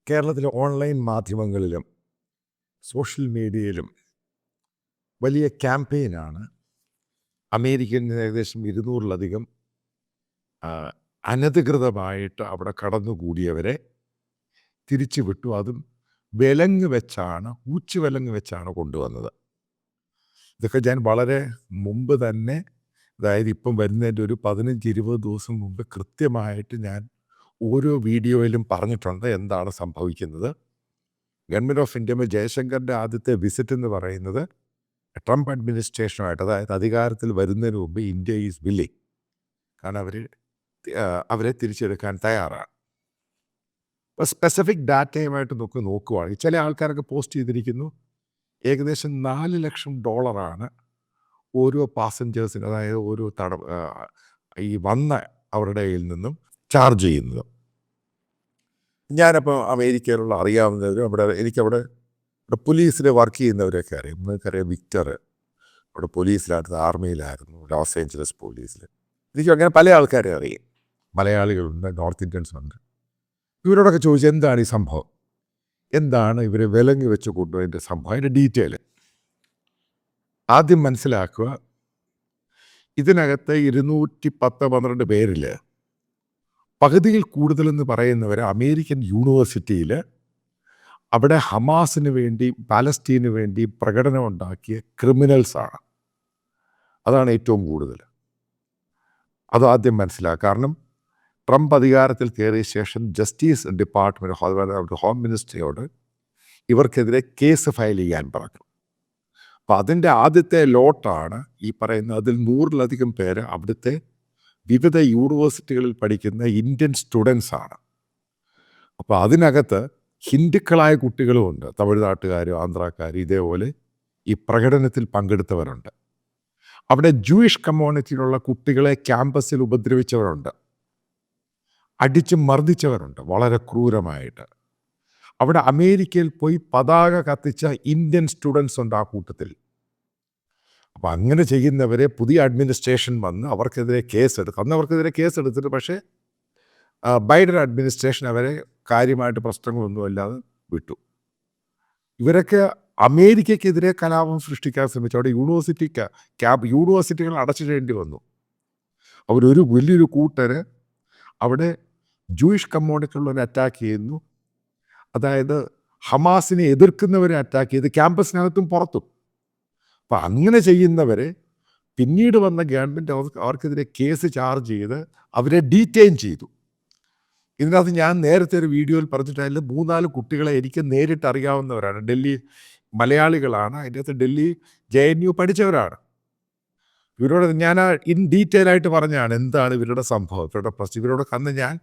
കേരളത്തിലെ ഓൺലൈൻ മാധ്യമങ്ങളിലും സോഷ്യൽ മീഡിയയിലും വലിയ ക്യാമ്പയിനാണ്. അമേരിക്കയിൽ നിന്ന് ഏകദേശം 200-ലധികം അനധികൃതമായിട്ട് അവിടെ കടന്നുകൂടിയവരെ തിരിച്ചു വിട്ടു. അതും ഊച്ചുവിലങ്ങ് വെച്ചാണ് കൊണ്ടുവന്നത്. ഇതൊക്കെ ഞാൻ വളരെ മുമ്പ് തന്നെ, അതായത് ഇപ്പം വരുന്നതിൻ്റെ ഒരു 15-20 ദിവസം മുമ്പ് കൃത്യമായിട്ട് ഞാൻ ഓരോ വീഡിയോയിലും പറഞ്ഞിട്ടുണ്ട് എന്താണ് സംഭവിക്കുന്നത്. ഗവൺമെൻറ് ഓഫ് ഇന്ത്യ ജയശങ്കറിൻ്റെ ആദ്യത്തെ വിസിറ്റ് എന്ന് പറയുന്നത് ട്രംപ് അഡ്മിനിസ്ട്രേഷനുമായിട്ട്, അതായത് അധികാരത്തിൽ വരുന്നതിന് മുമ്പ് ഇന്ത്യ ഈസ് വില്ലിങ്, കാരണം അവരെ തിരിച്ചെടുക്കാൻ തയ്യാറാണ്. ഇപ്പോൾ സ്പെസിഫിക് ഡാറ്റയുമായിട്ട് നോക്കുവാണെങ്കിൽ ചില ആൾക്കാരൊക്കെ പോസ്റ്റ് ചെയ്തിരിക്കുന്നു ഏകദേശം $4 ലക്ഷം ഓരോ പാസഞ്ചേഴ്സിന്, അതായത് ഓരോ ഈ വന്ന അവരുടെ കയ്യിൽ നിന്നും ചാർജ് ചെയ്യുന്നത്. ഞാനപ്പോൾ അമേരിക്കയിലുള്ള അറിയാവുന്നവരും എനിക്കവിടെ പോലീസിൽ വർക്ക് ചെയ്യുന്നവരൊക്കെ അറിയാം. നിങ്ങൾക്കറിയാം, വിക്ടർ അവിടെ പോലീസിലായിരുന്നു, ആർമിയിലായിരുന്നു, ലോസ് ഏഞ്ചലസ് പോലീസിൽ. എനിക്ക് അങ്ങനെ പല ആൾക്കാരെ അറിയാം. മലയാളികളുണ്ട്, നോർത്ത് ഇന്ത്യൻസ് ഉണ്ട്. ഇവരോടൊക്കെ ചോദിച്ചു എന്താണ് ഈ സംഭവം, എന്താണ് ഇവരെ വിലങ്ങി വെച്ച് കൊണ്ടുപോയതിൻ്റെ സംഭവം, അതിൻ്റെ ഡീറ്റെയിൽ ആദ്യം മനസ്സിലാക്കുക. ഇതിനകത്ത് 212 പേരിൽ പകുതിയിൽ കൂടുതലെന്ന് പറയുന്നവർ അമേരിക്കൻ യൂണിവേഴ്സിറ്റിയിൽ അവിടെ ഹമാസിന് വേണ്ടി, പാലസ്തീന് വേണ്ടി പ്രകടനം ഉണ്ടാക്കിയ ക്രിമിനൽസാണ്. അതാണ് ഏറ്റവും കൂടുതൽ. അതാദ്യം മനസ്സിലാക്കുക. കാരണം ട്രംപ് അധികാരത്തിൽ കയറിയ ശേഷം ജസ്റ്റിസ് ഡിപ്പാർട്ട്മെൻറ്റ്, ഹോം മിനിസ്ട്രിയോട് ഇവർക്കെതിരെ കേസ് ഫയൽ ചെയ്യാൻ പറഞ്ഞു. അപ്പം അതിൻ്റെ ആദ്യത്തെ ലോട്ടാണ് ഈ പറയുന്ന. അതിൽ 100-ലധികം പേര് അവിടുത്തെ വിവിധ യൂണിവേഴ്സിറ്റികളിൽ പഠിക്കുന്ന ഇന്ത്യൻ സ്റ്റുഡൻസാണ്. അപ്പോൾ അതിനകത്ത് ഹിന്ദുക്കളായ കുട്ടികളുമുണ്ട്, തമിഴ്നാട്ടുകാരും ആന്ധ്രാക്കാരും ഇതേപോലെ ഈ പ്രകടനത്തിൽ പങ്കെടുത്തവരുണ്ട്. അവിടെ ജൂയിഷ് കമ്മ്യൂണിറ്റിയിലുള്ള കുട്ടികളെ ക്യാമ്പസിൽ ഉപദ്രവിച്ചവരുണ്ട്, അടിച്ച് മർദ്ദിച്ചവരുണ്ട് വളരെ ക്രൂരമായിട്ട്. അവിടെ അമേരിക്കയിൽ പോയി പതാക കത്തിച്ച ഇന്ത്യൻ സ്റ്റുഡൻസ് ഉണ്ട് ആ കൂട്ടത്തിൽ. അപ്പോൾ അങ്ങനെ ചെയ്യുന്നവരെ പുതിയ അഡ്മിനിസ്ട്രേഷൻ വന്ന് അവർക്കെതിരെ കേസെടുത്തിട്ട് പക്ഷേ ബൈഡൻ അഡ്മിനിസ്ട്രേഷൻ അവരെ കാര്യമായിട്ട് പ്രശ്നങ്ങളൊന്നുമില്ലാതെ വിട്ടു. ഇവരൊക്കെ അമേരിക്കയ്ക്കെതിരെ കലാപം സൃഷ്ടിക്കാൻ ശ്രമിച്ചു. അവിടെ യൂണിവേഴ്സിറ്റികൾ അടച്ചിടേണ്ടി വന്നു. അവരൊരു വലിയൊരു കൂട്ടര് അവിടെ ജൂയിഷ് കമ്മ്യൂണിറ്റിയുള്ളവരെ അറ്റാക്ക് ചെയ്യുന്നു, അതായത് ഹമാസിനെ എതിർക്കുന്നവരെ അറ്റാക്ക് ചെയ്ത് ക്യാമ്പസിനകത്തും പുറത്തും. അപ്പം അങ്ങനെ ചെയ്യുന്നവരെ പിന്നീട് വന്ന ഗവൺമെൻറ് അവർക്കെതിരെ കേസ് ചാർജ് ചെയ്ത് അവരെ ഡീറ്റെയിൻ ചെയ്തു. ഇതിനകത്ത് ഞാൻ നേരത്തെ ഒരു വീഡിയോയിൽ പറഞ്ഞിട്ടായാലും 3-4 കുട്ടികളെ എനിക്ക് നേരിട്ട് അറിയാവുന്നവരാണ്. ഡൽഹി മലയാളികളാണ്. അതിൻ്റെ അകത്ത് ഡൽഹി JNU പഠിച്ചവരാണ്. ഇവരോട് ഞാൻ ഇൻ ഡീറ്റെയിൽ ആയിട്ട് പറഞ്ഞാണ് എന്താണ് ഇവരുടെ സംഭവം, ഇവരുടെ പ്രശ്നം. ഇവരോടൊക്കെ അന്ന് ഞാൻ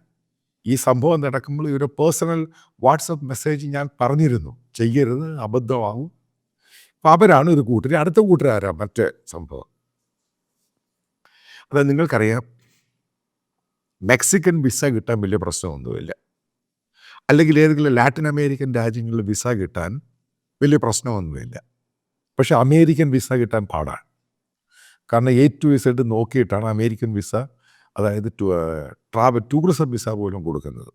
ഈ സംഭവം നടക്കുമ്പോൾ ഇവരുടെ പേഴ്സണൽ വാട്സപ്പ് മെസ്സേജ് ഞാൻ പറഞ്ഞിരുന്നു, ചെയ്യരുത്, അബദ്ധമാവും. അപ്പം അവരാണ് ഒരു കൂട്ടർ. അടുത്ത കൂട്ടരാരാ മറ്റേ സംഭവം. അത് നിങ്ങൾക്കറിയാം, മെക്സിക്കൻ വിസ കിട്ടാൻ വലിയ പ്രശ്നമൊന്നുമില്ല, അല്ലെങ്കിൽ ഏതെങ്കിലും ലാറ്റിൻ അമേരിക്കൻ രാജ്യങ്ങളിൽ വിസ കിട്ടാൻ വലിയ പ്രശ്നമൊന്നുമില്ല. പക്ഷെ അമേരിക്കൻ വിസ കിട്ടാൻ പാടാണ്. കാരണം A to Z നോക്കിയിട്ടാണ് അമേരിക്കൻ വിസ, അതായത് ടൂറിസം വിസ പോലും കൊടുക്കുന്നത്.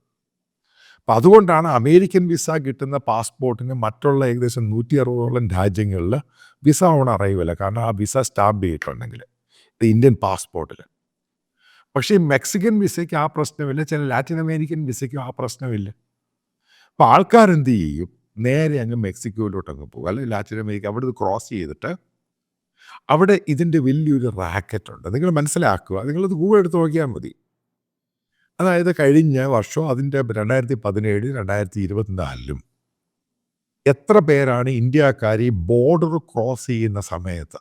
അപ്പം അതുകൊണ്ടാണ് അമേരിക്കൻ വിസ കിട്ടുന്ന പാസ്പോർട്ടിന് മറ്റുള്ള ഏകദേശം 160ഓളം രാജ്യങ്ങളിൽ വിസ ഓൺ അറൈവല്ല. കാരണം ആ വിസ സ്റ്റാമ്പ് ചെയ്തിട്ടുണ്ടെങ്കിൽ ഇന്ത്യൻ പാസ്പോർട്ടിൽ. പക്ഷേ മെക്സിക്കൻ വിസയ്ക്ക് ആ പ്രശ്നമില്ല, ചില ലാറ്റിൻ അമേരിക്കൻ വിസയ്ക്കും ആ പ്രശ്നമില്ല. അപ്പോൾ ആൾക്കാരെന്ത് ചെയ്യും, നേരെ അങ്ങ് മെക്സിക്കോയിലോട്ടങ്ങ് പോകും, അല്ലെങ്കിൽ ലാറ്റിൻ അമേരിക്ക. അവിടെ ഇത് ക്രോസ് ചെയ്തിട്ട് അവിടെ ഇതിൻ്റെ വലിയൊരു റാക്കറ്റുണ്ട്. നിങ്ങൾ മനസ്സിലാക്കുക, നിങ്ങളത് ഗൂഗിൾ എടുത്ത് നോക്കിയാൽ മതി. അതായത് കഴിഞ്ഞ വർഷം, അതിൻ്റെ 2017, 2024 എത്ര പേരാണ് ഇന്ത്യക്കാർ ഈ ബോർഡർ ക്രോസ് ചെയ്യുന്ന സമയത്ത്,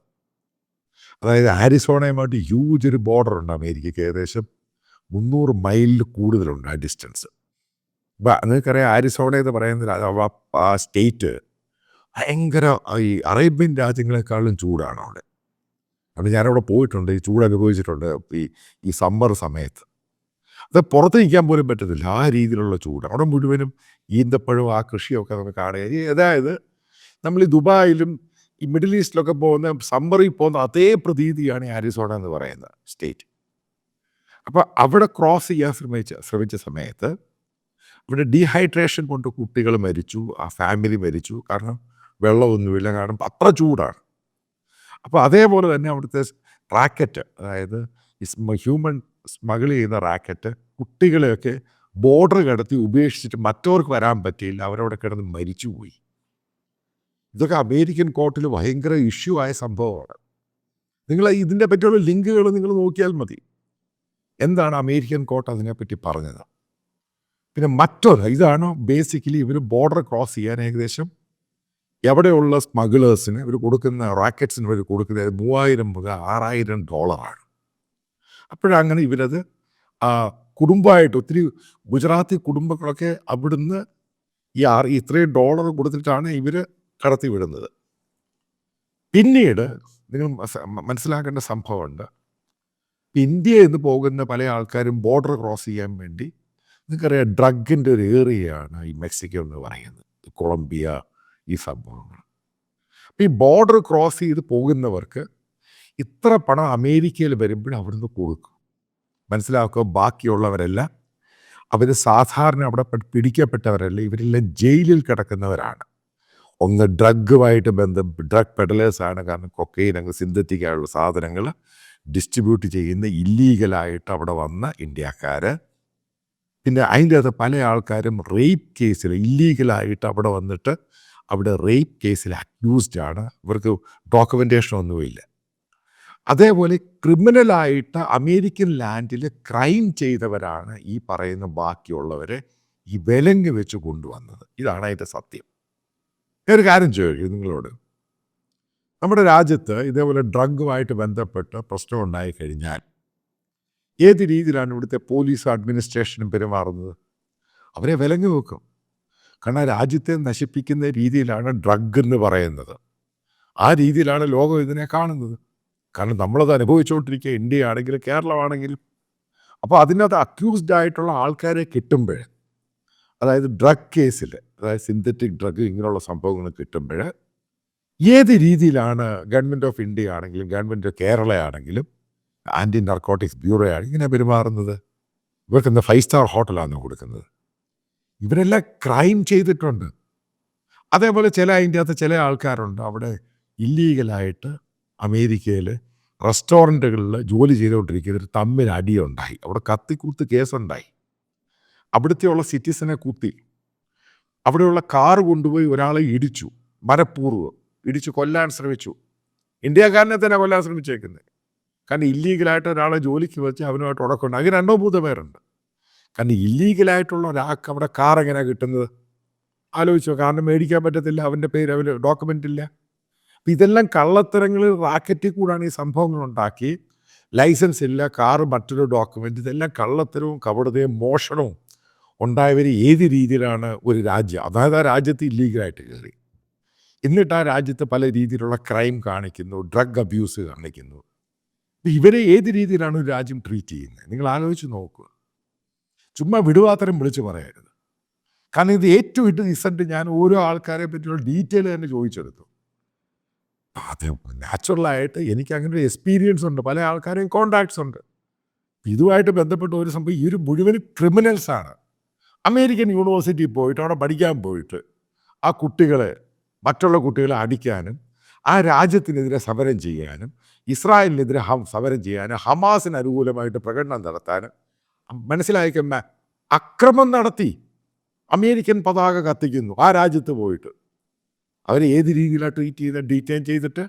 അതായത് ആരിസോണയുമായിട്ട് ഹ്യൂജ് ഒരു ബോർഡറുണ്ട് അമേരിക്കയ്ക്ക്, ഏകദേശം 300 മൈലിൽ കൂടുതലുണ്ട് ആ ഡിസ്റ്റൻസ്. നിങ്ങൾക്കറിയാം, ആരിസോണ എന്ന് പറയുന്ന ആ സ്റ്റേറ്റ് ഭയങ്കര ഈ അറേബ്യൻ രാജ്യങ്ങളെക്കാളും ചൂടാണ് അവിടെ. അത് ഞാനവിടെ പോയിട്ടുണ്ട്, ഈ ചൂട് അനുഭവിച്ചിട്ടുണ്ട് ഈ സമ്മർ സമയത്ത്. അത് പുറത്ത് നിൽക്കാൻ പോലും പറ്റത്തില്ല, ആ രീതിയിലുള്ള ചൂട്. അവിടെ മുഴുവനും ഈന്തപ്പഴവും ആ കൃഷിയൊക്കെ നമുക്ക് കാണുക. അതായത് നമ്മൾ ഈ ദുബായിലും ഈ മിഡിൽ ഈസ്റ്റിലൊക്കെ പോകുന്ന സമ്മറിൽ പോകുന്ന അതേ പ്രതീതിയാണ് ഈ ആരിസോണ എന്ന് പറയുന്ന സ്റ്റേറ്റ്. അപ്പോൾ അവിടെ ക്രോസ് ചെയ്യാൻ ശ്രമിച്ച സമയത്ത് ഇവിടെ ഡീഹൈഡ്രേഷൻ കൊണ്ട് കുട്ടികൾ മരിച്ചു, ആ ഫാമിലി മരിച്ചു. കാരണം വെള്ളമൊന്നുമില്ല, കാരണം അത്ര ചൂടാണ്. അപ്പോൾ അതേപോലെ തന്നെ അവിടുത്തെ റാക്കറ്റ്, അതായത് ഈ ഹ്യൂമൻ സ്മഗിൾ ചെയ്യുന്ന റാക്കറ്റ് കുട്ടികളെയൊക്കെ ബോർഡർ കടത്തി ഉപേക്ഷിച്ചിട്ട് മറ്റവർക്ക് വരാൻ പറ്റിയില്ല, അവരവിടെ കിടന്ന് മരിച്ചുപോയി. ഇതൊക്കെ അമേരിക്കൻ കോർട്ടിൽ ഭയങ്കര ഇഷ്യൂ ആയ സംഭവമാണ്. നിങ്ങൾ ഇതിനെ പറ്റിയുള്ള ലിങ്കുകൾ നിങ്ങൾ നോക്കിയാൽ മതി. എന്താണ് അമേരിക്കൻ കോർട്ട് അതിനെപ്പറ്റി പറഞ്ഞത്. പിന്നെ മറ്റൊരു ഇതാണ് ബേസിക്കലി ഇവർ ബോർഡർ ക്രോസ് ചെയ്യാൻ ഏകദേശം എവിടെയുള്ള സ്മഗിളേഴ്സിന് ഇവർ കൊടുക്കുന്ന റാക്കറ്റ്സിന് ഇവർ കൊടുക്കുന്നത് $3000 മുതൽ $6000. അപ്പോഴങ്ങനെ ഇവരത് കുടുംബമായിട്ട് ഒത്തിരി ഗുജറാത്തി കുടുംബങ്ങളൊക്കെ അവിടുന്ന് ഇത്രയും ഡോളർ കൊടുത്തിട്ടാണ് ഇവർ കടത്തി വിടുന്നത്. പിന്നീട് നിങ്ങൾ മനസ്സിലാക്കേണ്ട സംഭവമുണ്ട്. ഇന്ത്യയിൽ നിന്ന് പോകുന്ന പല ആൾക്കാരും ബോർഡർ ക്രോസ് ചെയ്യാൻ വേണ്ടി, നിങ്ങൾക്കറിയാം ഡ്രഗിൻ്റെ ഒരു ഏറിയയാണ് ഈ മെക്സിക്കോ എന്ന് പറയുന്നത്, കൊളംബിയ, ഈ സംഭവങ്ങൾ. അപ്പോൾ ഈ ബോർഡർ ക്രോസ് ചെയ്ത് പോകുന്നവർക്ക് ഇത്ര പണം അമേരിക്കയിൽ വരുമ്പോൾ അവിടുന്ന് കൊടുക്കും. മനസ്സിലാക്കുക, ബാക്കിയുള്ളവരെല്ലാം അവർ സാധാരണ അവിടെ പിടിക്കപ്പെട്ടവരല്ല, ഇവരെല്ലാം ജയിലിൽ കിടക്കുന്നവരാണ്. ഒന്ന് ഡ്രഗുമായിട്ട് ഡ്രഗ് പെഡലേഴ്സാണ്. കാരണം കൊക്കൈൻ, അങ്ങ് സിന്തറ്റിക് ആയുള്ള സാധനങ്ങൾ ഡിസ്ട്രിബ്യൂട്ട് ചെയ്യുന്ന ഇല്ലീഗലായിട്ട് അവിടെ വന്ന ഇന്ത്യക്കാർ. പിന്നെ അതിൻ്റെ അകത്ത് പല ആൾക്കാരും റേപ്പ് കേസിൽ ഇല്ലീഗലായിട്ട് അവിടെ വന്നിട്ട് അവിടെ റേപ്പ് കേസിൽ അക്യൂസ്ഡാണ്. ഇവർക്ക് ഡോക്യുമെൻറ്റേഷനൊന്നുമില്ല. അതേപോലെ ക്രിമിനലായിട്ട് അമേരിക്കൻ ലാൻഡിൽ ക്രൈം ചെയ്തവരാണ് ഈ പറയുന്ന ബാക്കിയുള്ളവരെ ഈ വിലങ്ങ് വെച്ച് കൊണ്ടുവന്നത്. ഇതാണ് അതിൻ്റെ സത്യം. ഒരു കാര്യം ചോദിക്കും നിങ്ങളോട്, നമ്മുടെ രാജ്യത്ത് ഇതേപോലെ ഡ്രഗുമായിട്ട് ബന്ധപ്പെട്ട് പ്രശ്നം ഉണ്ടായി കഴിഞ്ഞാൽ ഏത് രീതിയിലാണ് ഇവിടുത്തെ പോലീസ് അഡ്മിനിസ്ട്രേഷനും പെരുമാറുന്നത്? അവരെ വിലങ്ങ് വെക്കും. കാരണം രാജ്യത്തെ നശിപ്പിക്കുന്ന രീതിയിലാണ് ഡ്രഗ് എന്ന് പറയുന്നത്. ആ രീതിയിലാണ് ലോകം ഇതിനെ കാണുന്നത്. കാരണം നമ്മളത് അനുഭവിച്ചുകൊണ്ടിരിക്കുക, ഇന്ത്യ ആണെങ്കിലും കേരളമാണെങ്കിലും. അപ്പോൾ അതിനകത്ത് അക്യൂസ്ഡ് ആയിട്ടുള്ള ആൾക്കാരെ കിട്ടുമ്പോൾ, അതായത് ഡ്രഗ് കേസിൽ, അതായത് സിന്തറ്റിക് ഡ്രഗ് ഇങ്ങനെയുള്ള സംഭവങ്ങൾ കിട്ടുമ്പോൾ ഏത് രീതിയിലാണ് ഗവൺമെൻറ് ഓഫ് ഇന്ത്യ ആണെങ്കിലും ഗവൺമെൻറ് ഓഫ് കേരള ആണെങ്കിലും ആൻറ്റി നർക്കോട്ടിക്സ് ബ്യൂറോ ആണ് ഇങ്ങനെ പെരുമാറുന്നത്? ഇവർക്ക് എന്താ 5 സ്റ്റാർ ഹോട്ടലാണ് കൊടുക്കുന്നത്? ഇവരെല്ലാം ക്രൈം ചെയ്തിട്ടുണ്ട്. അതേപോലെ അതിൻ്റെ അകത്ത് ചില ആൾക്കാരുണ്ട് അവിടെ ഇല്ലീഗലായിട്ട് അമേരിക്കയിൽ റെസ്റ്റോറൻറ്റുകളിൽ ജോലി ചെയ്തുകൊണ്ടിരിക്കുന്നവർ തമ്മിൽ അടിയുണ്ടായി, അവിടെ കത്തിക്കൂത്ത് കേസുണ്ടായി. അവിടുത്തെയുള്ള സിറ്റിസനെ കുത്തി, അവിടെയുള്ള കാറ് കൊണ്ടുപോയി ഒരാളെ ഇടിച്ചു, മനഃപൂർവ്വം ഇടിച്ച് കൊല്ലാൻ ശ്രമിച്ചു. ഇന്ത്യക്കാരനെ തന്നെ കൊല്ലാൻ ശ്രമിച്ചേക്കുന്നത്. കാരണം ഇല്ലീഗലായിട്ട് ഒരാളെ ജോലിക്ക് വെച്ച് അവനുമായിട്ട് ഉടക്കുണ്ട്. അങ്ങനെ 2-3 പേരുണ്ട്. കാരണം ഇല്ലീഗലായിട്ടുള്ള ഒരാൾക്ക് അവിടെ കാർ എങ്ങനെയാണ് കിട്ടുന്നത്? ആലോചിച്ചോ. കാരണം മേടിക്കാൻ പറ്റത്തില്ല, അവൻ്റെ പേര് അവർ ഡോക്യുമെൻ്റ് ഇല്ല. അപ്പം ഇതെല്ലാം കള്ളത്തരങ്ങൾ, റാക്കറ്റിൽ കൂടാണ് ഈ സംഭവങ്ങൾ ഉണ്ടാക്കി. ലൈസൻസ് ഇല്ല, കാറ് മറ്റൊരു ഡോക്യുമെൻ്റ്, ഇതെല്ലാം കള്ളത്തരവും കപടതയും മോഷണവും ഉണ്ടായവർ ഏത് രീതിയിലാണ് ഒരു രാജ്യം, അതായത് ആ രാജ്യത്ത് ഇല്ലീഗലായിട്ട് കയറി, എന്നിട്ട് ആ രാജ്യത്ത് പല രീതിയിലുള്ള ക്രൈം കാണിക്കുന്നു, ഡ്രഗ് അബ്യൂസ് കാണിക്കുന്നു. ഇവരെ ഏത് രീതിയിലാണ് ഒരു രാജ്യം ട്രീറ്റ് ചെയ്യുന്നത്? നിങ്ങൾ ആലോചിച്ച് നോക്കുക. ചുമ്മാ വിടുവാത്തരം വിളിച്ച് പറയരുത്. കാരണം ഇത് ഏറ്റവും റീസെൻ്റ് ഞാൻ ഓരോ ആൾക്കാരെ പറ്റിയുള്ള ഡീറ്റെയിൽ തന്നെ ചോദിച്ചെടുത്തു. അത് നാച്ചുറലായിട്ട് എനിക്ക് അങ്ങനെ ഒരു എക്സ്പീരിയൻസ് ഉണ്ട്, പല ആൾക്കാരെയും കോണ്ടാക്ട്സ് ഉണ്ട്. ഇതുമായിട്ട് ബന്ധപ്പെട്ട ഒരു സംഭവം, ഈ ഒരു മുഴുവൻ ക്രിമിനൽസാണ്. അമേരിക്കൻ യൂണിവേഴ്സിറ്റിയിൽ പോയിട്ട് അവിടെ പഠിക്കാൻ പോയിട്ട് ആ കുട്ടികളെ, മറ്റുള്ള കുട്ടികളെ അടിക്കാനും, ആ രാജ്യത്തിനെതിരെ സമരം ചെയ്യാനും, ഇസ്രായേലിനെതിരെ സമരം ചെയ്യാനും, ഹമാസിന് അനുകൂലമായിട്ട് പ്രകടനം നടത്താനും, മനസ്സിലായിക്കുന്ന അക്രമം നടത്തി അമേരിക്കൻ പതാക കത്തിക്കുന്നു ആ രാജ്യത്ത് പോയിട്ട്. അവരെ ഏത് രീതിയിലാണ് ട്രീറ്റ് ചെയ്ത് ഡീറ്റെയിൻ ചെയ്തിട്ട്?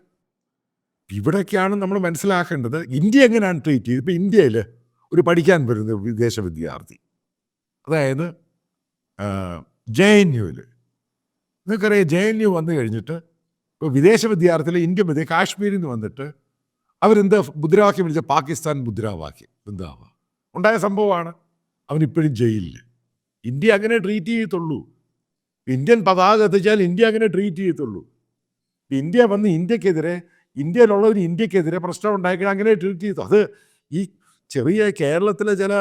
ഇവിടേക്കാണ് നമ്മൾ മനസ്സിലാക്കേണ്ടത് ഇന്ത്യ എങ്ങനെയാണ് ട്രീറ്റ് ചെയ്തത്. ഇപ്പോൾ ഇന്ത്യയിൽ ഒരു പഠിക്കാൻ വരുന്ന വിദേശ വിദ്യാർത്ഥി, അതായത് JNUവിൽ, നിങ്ങൾക്കറിയാം JNU വന്നു കഴിഞ്ഞിട്ട് ഇപ്പോൾ വിദേശ വിദ്യാർത്ഥികൾ ഇന്ത്യ കാശ്മീരിൽ നിന്ന് വന്നിട്ട് അവരെന്താ മുദ്രാവാക്യം വിളിച്ച പാകിസ്ഥാൻ മുദ്രാവാക്യം എന്താവാ ഉണ്ടായ സംഭവമാണ്. അവനിപ്പോഴും ജയിലിൽ. ഇന്ത്യ അങ്ങനെ ട്രീറ്റ് ചെയ്യത്തുള്ളൂ. ഇന്ത്യൻ പതാക കത്തിച്ചാൽ ഇന്ത്യ അങ്ങനെ ട്രീറ്റ് ചെയ്യത്തുള്ളൂ. ഇന്ത്യ വന്ന് ഇന്ത്യയിലുള്ളവർ ഇന്ത്യക്കെതിരെ പ്രശ്നം ഉണ്ടാക്കിയാൽ അങ്ങനെ ട്രീറ്റ് ചെയ്തു. അത് ഈ ചെറിയ കേരളത്തിലെ ചില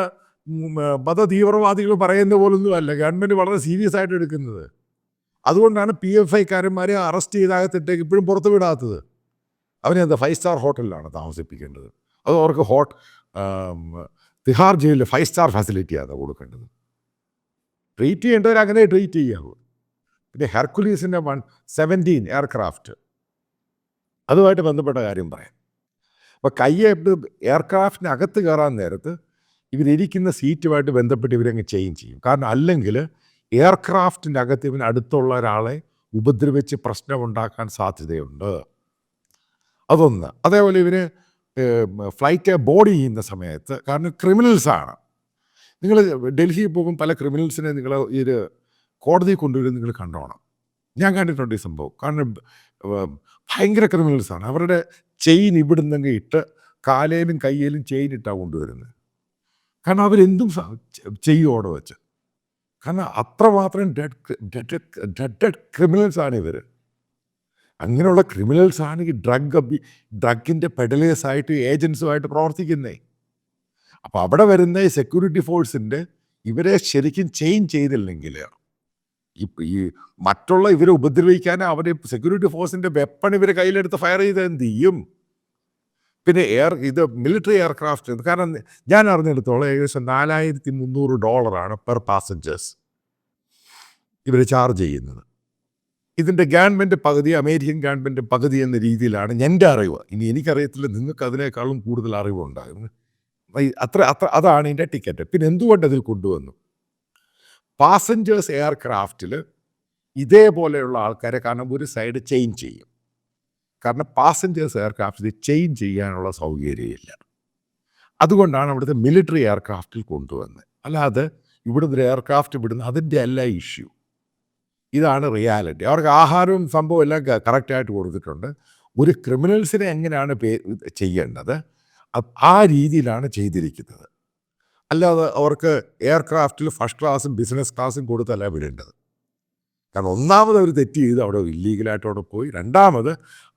മത തീവ്രവാദികൾ പറയുന്ന പോലൊന്നും അല്ല, ഗവൺമെൻറ് വളരെ സീരിയസ് ആയിട്ട് എടുക്കുന്നത്. അതുകൊണ്ടാണ് PFIക്കാരന്മാരെ അറസ്റ്റ് ചെയ്താകത്തിട്ടേക്ക് ഇപ്പോഴും പുറത്ത് വിടാത്തത്. അവനെന്താ 5 സ്റ്റാർ ഹോട്ടലിലാണ് താമസിപ്പിക്കേണ്ടത്? അത് അവർക്ക് തിഹാർ ജയിലിൽ 5 സ്റ്റാർ ഫെസിലിറ്റിയാണ് കൊടുക്കേണ്ടത്. ട്രീറ്റ് ചെയ്യേണ്ടവർ അങ്ങനെ ട്രീറ്റ് ചെയ്യാവൂ. പിന്നെ ഹെർക്കുലീസിൻ്റെ 17 എയർക്രാഫ്റ്റ്, അതുമായിട്ട് ബന്ധപ്പെട്ട കാര്യം പറയാം. അപ്പോൾ കയ്യായിട്ട് എയർക്രാഫ്റ്റിനകത്ത് കയറാൻ നേരത്ത് ഇവരിയ്ക്കുന്ന സീറ്റുമായിട്ട് ബന്ധപ്പെട്ട് ഇവരങ്ങ് ചേഞ്ച് ചെയ്യും. കാരണം അല്ലെങ്കിൽ എയർക്രാഫ്റ്റിൻ്റെ അകത്ത് ഇവന് അടുത്തുള്ള ഒരാളെ ഉപദ്രവിച്ച് പ്രശ്നമുണ്ടാക്കാൻ സാധ്യതയുണ്ട്. അതൊന്ന്. അതേപോലെ ഇവർ ഫ്ലൈറ്റ് ബോർഡ് ചെയ്യുന്ന സമയത്ത്, കാരണം ക്രിമിനൽസാണ്. നിങ്ങൾ ഡൽഹിയിൽ പോകും, പല ക്രിമിനൽസിനെ നിങ്ങൾ ഈ കോടതിയിൽ കൊണ്ടുവരും, നിങ്ങൾ കണ്ടോണം. ഞാൻ കണ്ടിട്ടുണ്ട് ഈ സംഭവം. കാരണം ഭയങ്കര ക്രിമിനൽസാണ്. അവരുടെ ചെയിൻ ഇവിടുന്നങ്ങ് ഇട്ട് കാലേലും കയ്യിലും ചെയിൻ ഇട്ടാണ് കൊണ്ടുവരുന്നത്. കാരണം അവരെന്തും ചെയ്യും അവിടെ വെച്ച്. കാരണം അത്രമാത്രം ഡെഡ് ക്രിമിനൽസാണ് ഇവർ. അങ്ങനെയുള്ള ക്രിമിനൽസാണ് ഈ ഡ്രഗിൻ്റെ പെഡലേഴ്സായിട്ട് ഏജൻസുമായിട്ട് പ്രവർത്തിക്കുന്നത്. അപ്പോൾ അവിടെ വരുന്ന ഈ സെക്യൂരിറ്റി ഫോഴ്സിൻ്റെ ഇവരെ ശരിക്കും ചേഞ്ച് ചെയ്തില്ലെങ്കിൽ ഈ മറ്റുള്ള ഇവരെ ഉപദ്രവിക്കാൻ അവർ സെക്യൂരിറ്റി ഫോഴ്സിൻ്റെ വെപ്പൺ ഇവരെ കയ്യിലെടുത്ത് ഫയർ ചെയ്ത് എന്ത് ചെയ്യും? പിന്നെ ഇത് മിലിറ്ററി എയർക്രാഫ്റ്റ്, കാരണം ഞാൻ അറിഞ്ഞെടുത്തോളം ഏകദേശം $4,300 പെർ പാസഞ്ചേഴ്സ് ഇവർ ചാർജ് ചെയ്യുന്നത്. ഇതിൻ്റെ ഗവൺമെൻറ് പകുതി, അമേരിക്കൻ ഗവൺമെൻറ് പകുതി എന്ന രീതിയിലാണ് എൻ്റെ അറിവ്. ഇനി എനിക്കറിയത്തില്ല, നിങ്ങൾക്ക് അതിനേക്കാളും കൂടുതൽ അറിവുണ്ടാകുന്നു. അതാണ് ഇതിൻ്റെ ടിക്കറ്റ്. പിന്നെ എന്തുകൊണ്ട് അതിൽ കൊണ്ടുവന്നു? പാസഞ്ചേഴ്സ് എയർക്രാഫ്റ്റിൽ ഇതേപോലെയുള്ള ആൾക്കാരെ, കാരണം ഒരു സൈഡ് ചേഞ്ച് ചെയ്യും. കാരണം പാസഞ്ചേഴ്സ് എയർക്രാഫ്റ്റിൽ ചേഞ്ച് ചെയ്യാനുള്ള സൗകര്യമില്ല. അതുകൊണ്ടാണ് അവിടുത്തെ മിലിറ്ററി എയർക്രാഫ്റ്റിൽ കൊണ്ടുവന്നത്. അല്ലാതെ ഇവിടുത്തെ ഒരു എയർക്രാഫ്റ്റ് വിടുന്നത് അതിൻ്റെ അല്ല ഇഷ്യൂ. ഇതാണ് റിയാലിറ്റി. അവർക്ക് ആഹാരവും സംഭവം എല്ലാം കറക്റ്റായിട്ട് കൊടുത്തിട്ടുണ്ട്. ഒരു ക്രിമിനൽസിനെ എങ്ങനെയാണ് ചെയ്യേണ്ടത് ആ രീതിയിലാണ് ചെയ്തിരിക്കുന്നത്. അല്ലാതെ അവർക്ക് എയർക്രാഫ്റ്റിൽ ഫസ്റ്റ് ക്ലാസ്സും ബിസിനസ് ക്ലാസ്സും കൊടുത്തല്ല വിടേണ്ടത്. കാരണം ഒന്നാമത് അവർ തെറ്റ് ചെയ്ത് അവിടെ ഇല്ലീഗലായിട്ട് അവിടെ പോയി. രണ്ടാമത്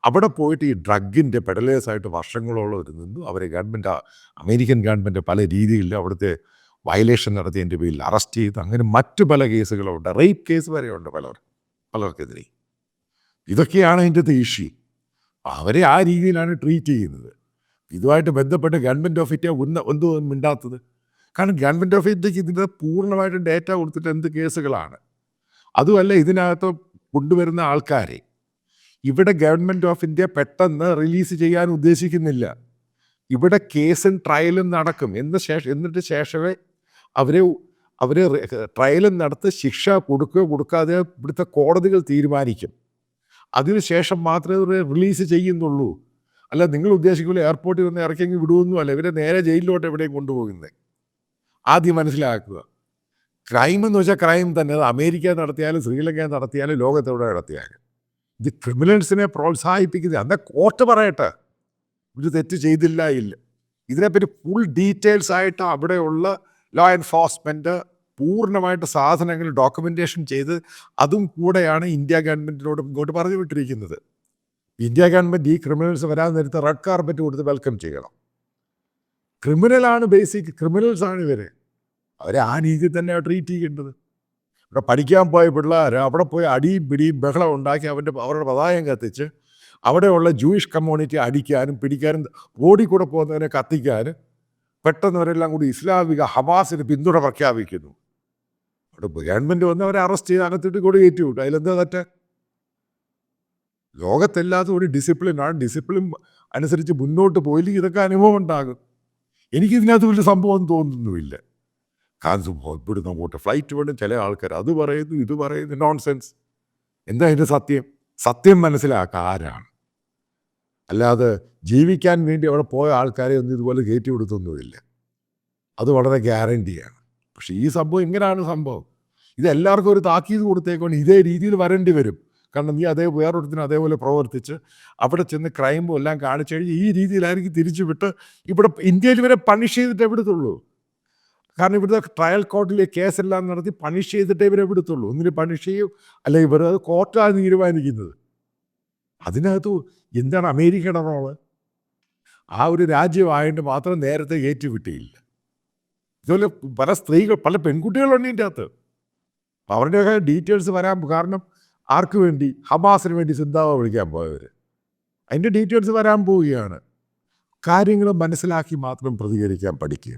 അവിടെ പോയിട്ട് ഈ ഡ്രഗിൻ്റെ പെഡലേഴ്സായിട്ട് വർഷങ്ങളോളം ഒരു നിന്നു. അവരെ അമേരിക്കൻ ഗവൺമെൻറ് പല രീതിയിലും അവിടുത്തെ വയലേഷൻ നടത്തിയതിൻ്റെ പേരിൽ അറസ്റ്റ് ചെയ്ത്, അങ്ങനെ മറ്റു പല കേസുകളുണ്ട്. റേപ്പ് കേസ് വരെയുണ്ട് പലർക്കെതിരെ. ഇതൊക്കെയാണ് അതിൻ്റെ ഇഷ്യൂ. അവരെ ആ രീതിയിലാണ് ട്രീറ്റ് ചെയ്യുന്നത്. ഇതുമായിട്ട് ബന്ധപ്പെട്ട് ഗവൺമെൻറ് ഓഫ് ഇന്ത്യ ഒന്നും മിണ്ടാത്തത്. കാരണം ഗവൺമെൻറ് ഓഫ് ഇന്ത്യക്ക് ഇതിൻ്റെ പൂർണ്ണമായിട്ടും ഡേറ്റ കൊടുത്തിട്ട് എന്ത് കേസുകളാണ്. അതുമല്ല, ഇതിനകത്ത് കൊണ്ടുവരുന്ന ആൾക്കാരെ ഇവിടെ ഗവൺമെൻറ് ഓഫ് ഇന്ത്യ പെട്ടെന്ന് റിലീസ് ചെയ്യാൻ ഉദ്ദേശിക്കുന്നില്ല. ഇവിടെ കേസും ട്രയലും നടക്കും. എന്നിട്ട് ശേഷമേ അവരെ ട്രയലും നടത്തി ശിക്ഷ കൊടുക്കുകയോ കൊടുക്കാതെ ഇവിടുത്തെ കോടതികൾ തീരുമാനിക്കും. അതിനുശേഷം മാത്രമേ ഇവരെ റിലീസ് ചെയ്യുന്നുള്ളൂ. അല്ല, നിങ്ങൾ ഉദ്ദേശിക്കുമ്പോൾ എയർപോർട്ടിൽ വന്ന് ഇറക്കിയെങ്കിൽ വിടുവൊന്നും അല്ല. ഇവരെ നേരെ ജയിലിലോട്ട് എവിടെയും കൊണ്ടുപോകുന്നത്. ആദ്യം മനസ്സിലാക്കുക. ക്രൈം എന്ന് വെച്ചാൽ ക്രൈം തന്നെ. അത് അമേരിക്ക നടത്തിയാലും ശ്രീലങ്ക നടത്തിയാലും ലോകത്തെവിടെ നടത്തിയാലും ഇത് ക്രിമിനൽസിനെ പ്രോത്സാഹിപ്പിക്കുന്നത്. എന്നാൽ കോർട്ട് പറയട്ടെ ഒരു തെറ്റ് ചെയ്തില്ല ഇല്ല. ഇതിനെപ്പറ്റി ഫുൾ ഡീറ്റെയിൽസ് ആയിട്ട് അവിടെയുള്ള ലോ എൻഫോഴ്സ്മെൻറ്റ് പൂർണ്ണമായിട്ട് സാധനങ്ങൾ ഡോക്യുമെൻറ്റേഷൻ ചെയ്ത് അതും കൂടെയാണ് ഇന്ത്യ ഗവൺമെൻറ്റിനോട് ഇങ്ങോട്ട് പറഞ്ഞു വിട്ടിരിക്കുന്നത്. ഇന്ത്യ ഗവൺമെൻറ് ഈ ക്രിമിനൽസ് വരാൻ നേരത്തെ റെഡ് കാർപ്പറ്റ് കൊടുത്ത് വെൽക്കം ചെയ്യണം. ക്രിമിനലാണ്, ബേസിക് ക്രിമിനൽസാണ് ഇവർ. അവരെ ആ രീതിയിൽ തന്നെ ട്രീറ്റ് ചെയ്യേണ്ടത്. ഇവിടെ പഠിക്കാൻ പോയ പിള്ളേർ അവിടെ പോയി അടിയും പിടിയും ബഹളം ഉണ്ടാക്കി അവരുടെ പതാകം കത്തിച്ച് അവിടെയുള്ള ജൂയിഷ് കമ്മ്യൂണിറ്റി അടിക്കാനും പിടിക്കാനും റോഡിൽ കൂടെ പോകുന്നതിനെ കത്തിക്കാനും പെട്ടെന്നവരെല്ലാം കൂടി ഇസ്ലാമിക ഹമാസിന് പിന്തുണ പ്രഖ്യാപിക്കുന്നു. അവിടെ ഗവൺമെൻറ് വന്ന് അവരെ അറസ്റ്റ് ചെയ്ത് അകത്തിട്ട് കൂടി കയറ്റി വിട്ടു. അതിലെന്താ തെറ്റ്? ലോകത്തെല്ലാത്തും ഒരു ഡിസിപ്ലിനാണ്. ഡിസിപ്ലിൻ അനുസരിച്ച് മുന്നോട്ട് പോയില്ലെങ്കിൽ ഇതൊക്കെ അനുഭവം ഉണ്ടാകും. എനിക്കിതിനകത്ത് വലിയ സംഭവം തോന്നുന്നുമില്ല. കാരണം ഇവിടുന്ന് അങ്ങോട്ട് ഫ്ലൈറ്റ് വേണം, ചില ആൾക്കാർ അത് പറയുന്നു ഇത് പറയുന്നു, നോൺസെൻസ്. എന്താ അതിൻ്റെ സത്യം മനസ്സിലാക്കുക ആരാണ്. അല്ലാതെ ജീവിക്കാൻ വേണ്ടി അവിടെ പോയ ആൾക്കാരെ ഒന്നും ഇതുപോലെ കയറ്റി കൊടുത്തൊന്നുമില്ല. അത് വളരെ ഗ്യാരണ്ടിയാണ്. പക്ഷേ ഈ സംഭവം ഇങ്ങനെയാണ് സംഭവം. ഇതെല്ലാവർക്കും ഒരു താക്കീത് കൊടുത്തേക്കൊണ്ട് ഇതേ രീതിയിൽ വരേണ്ടി വരും. കാരണം നീ വേറൊരുത്തിന് അതേപോലെ പ്രവർത്തിച്ച് അവിടെ ചെന്ന് ക്രൈമും എല്ലാം കാണിച്ചു കഴിഞ്ഞ് ഈ രീതിയിലായിരിക്കും തിരിച്ചു വിട്ട് ഇവിടെ ഇന്ത്യയിൽ ഇവരെ പണിഷ് ചെയ്തിട്ടേ വിടത്തുള്ളൂ. കാരണം ഇവിടുത്തെ ട്രയൽ കോർട്ടിൽ കേസെല്ലാം നടത്തി പണിഷ് ചെയ്തിട്ടേ ഇവരെ വിടത്തുള്ളൂ. ഒന്നിന് പണിഷ് ചെയ്യും, അല്ലെങ്കിൽ ഇവർ അത് കോർട്ടാണ് തീരുമാനിക്കുന്നത്. അതിനകത്ത് എന്താണ് അമേരിക്കയുടെ റോള്? ആ ഒരു രാജ്യമായതുകൊണ്ട് മാത്രം നേരത്തെ കയറ്റി വിട്ടിയില്ല. ഇതുപോലെ പല പെൺകുട്ടികളുണ്ട് ഇതിൻ്റെ അകത്ത്. അവരുടെയൊക്കെ ഡീറ്റെയിൽസ് വരാൻ കാരണം ആർക്ക് വേണ്ടി? ഹമാസിന് വേണ്ടി സിന്ദാബ വിളിക്കാൻ പോയവർ. അതിൻ്റെ ഡീറ്റെയിൽസ് വരാൻ പോവുകയാണ്. കാര്യങ്ങൾ മനസ്സിലാക്കി മാത്രം പ്രതികരിക്കാൻ പഠിക്കുക.